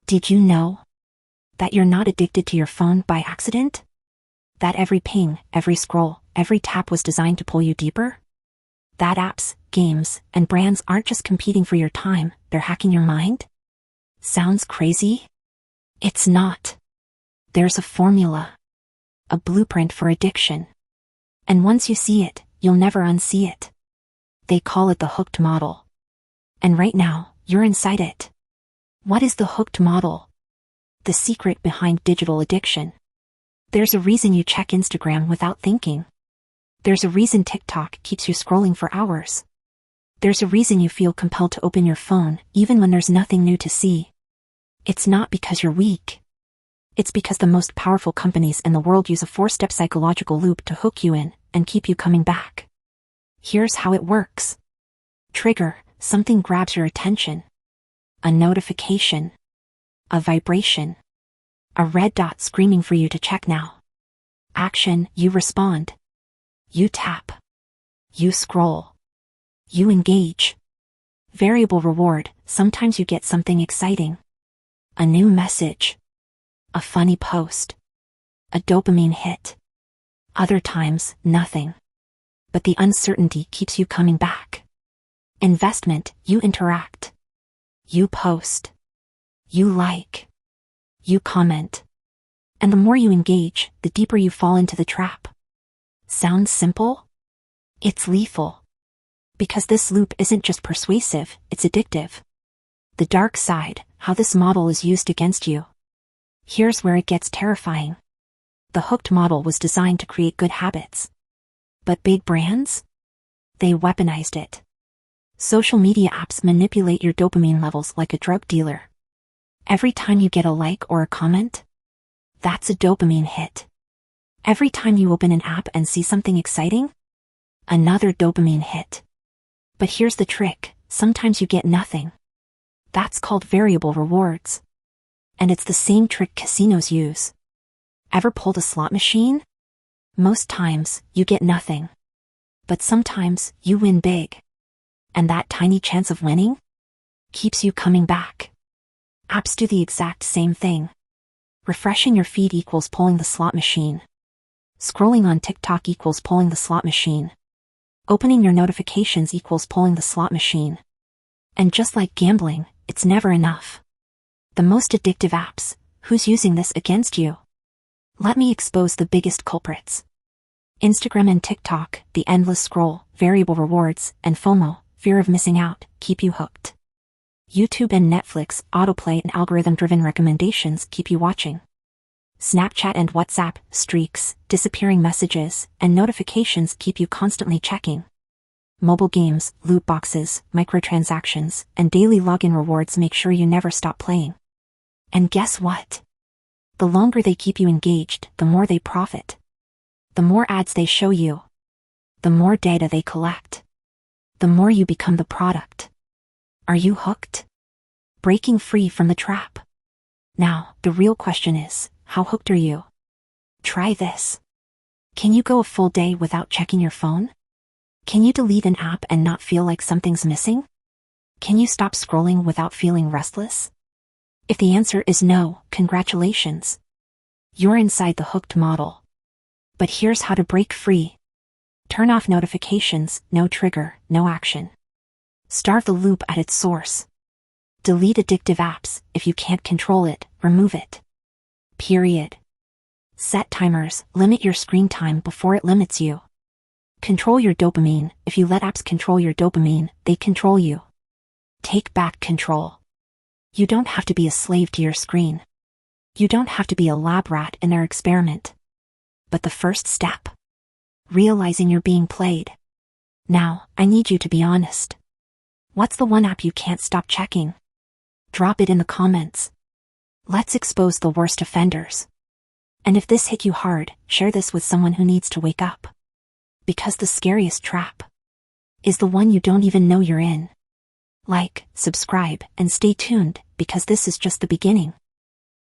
Did you know that you're not addicted to your phone by accident? That every ping, every scroll, every tap was designed to pull you deeper? That apps, games, and brands aren't just competing for your time, they're hacking your mind? Sounds crazy? It's not. There's a formula. A blueprint for addiction. And once you see it, you'll never unsee it. They call it the hooked model. And right now, you're inside it. What is the hooked model? The secret behind digital addiction. There's a reason you check Instagram without thinking. There's a reason TikTok keeps you scrolling for hours. There's a reason you feel compelled to open your phone even when there's nothing new to see. It's not because you're weak. It's because the most powerful companies in the world use a 4-step psychological loop to hook you in and keep you coming back. Here's how it works. Trigger, something grabs your attention. A notification. A vibration. A red dot screaming for you to check now. Action, you respond. You tap. You scroll. You engage. Variable reward, sometimes you get something exciting. A new message. A funny post. A dopamine hit. Other times, nothing. But the uncertainty keeps you coming back. Investment, you interact. You post. You like. You comment. And the more you engage, the deeper you fall into the trap. Sounds simple? It's lethal. Because this loop isn't just persuasive, it's addictive. The dark side, how this model is used against you. Here's where it gets terrifying. The hooked model was designed to create good habits. But big brands? They weaponized it. Social media apps manipulate your dopamine levels like a drug dealer. Every time you get a like or a comment, that's a dopamine hit. Every time you open an app and see something exciting, another dopamine hit. But here's the trick, sometimes you get nothing. That's called variable rewards. And it's the same trick casinos use. Ever pulled a slot machine? Most times, you get nothing. But sometimes, you win big. And that tiny chance of winning keeps you coming back. Apps do the exact same thing. Refreshing your feed equals pulling the slot machine. Scrolling on TikTok equals pulling the slot machine. Opening your notifications equals pulling the slot machine. And just like gambling, it's never enough. The most addictive apps, who's using this against you? Let me expose the biggest culprits. Instagram and TikTok, the endless scroll, variable rewards, and FOMO, fear of missing out, keep you hooked. YouTube and Netflix, autoplay and algorithm-driven recommendations keep you watching. Snapchat and WhatsApp, streaks, disappearing messages, and notifications keep you constantly checking. Mobile games, loot boxes, microtransactions, and daily login rewards make sure you never stop playing. And guess what? The longer they keep you engaged, the more they profit. The more ads they show you. The more data they collect. The more you become the product. Are you hooked? Breaking free from the trap. Now, the real question is, how hooked are you? Try this. Can you go a full day without checking your phone? Can you delete an app and not feel like something's missing? Can you stop scrolling without feeling restless? If the answer is no, congratulations. You're inside the hooked model. But here's how to break free. Turn off notifications, no trigger, no action. Starve the loop at its source. Delete addictive apps, if you can't control it, remove it. Period. Set timers, limit your screen time before it limits you. Control your dopamine, if you let apps control your dopamine, they control you. Take back control. You don't have to be a slave to your screen. You don't have to be a lab rat in their experiment. But the first step? Realizing you're being played. Now, I need you to be honest. What's the one app you can't stop checking? Drop it in the comments. Let's expose the worst offenders. And if this hit you hard, share this with someone who needs to wake up. Because the scariest trap is the one you don't even know you're in. Like, subscribe, and stay tuned, because this is just the beginning.